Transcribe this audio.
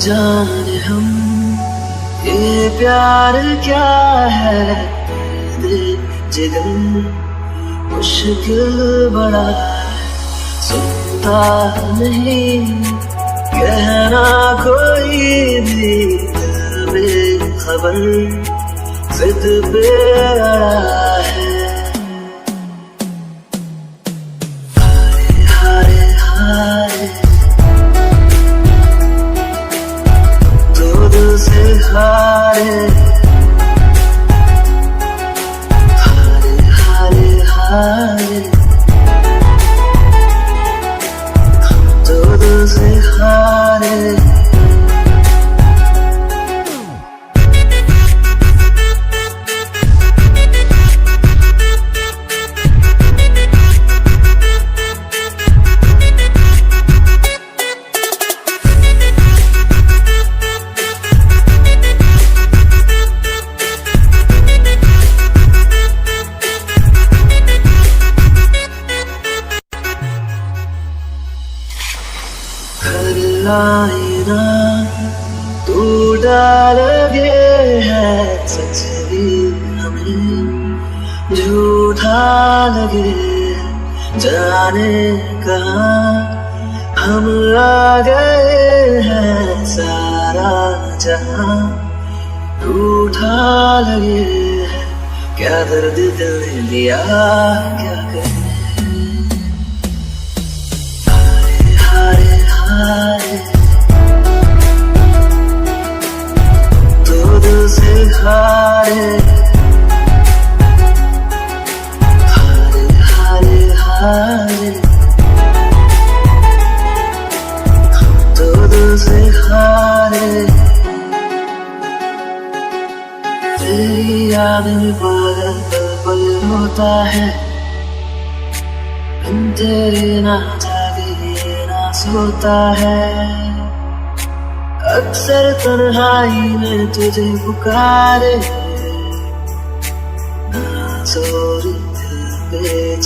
जाने हम ये प्यार क्या है, दिल जिगर मुश्किल बड़ा है, सुनता नहीं कहना कोई भी, बेखबर जिद पे अड़ा है। हारे हारे तो दिल से हारे, हारे हारे हारे तो दिल से हारे। आईना तू डाल गए है, सच भी हमें झूठा लगे, जाने कहाँ हम आ गए हैं, सारा जहां रूठा लगे, क्या दर्द दिल ने लिया क्या करें। हारे हारे तो दिल से हारे, हारे हारे हारे तो दिल से हारे। तेरी याद में पागल पल पल होता है, बिन तेरे ना जागे ना सोता है, अक्सर तन्हाई में तुझे पुकारे, ना जोर दिल पे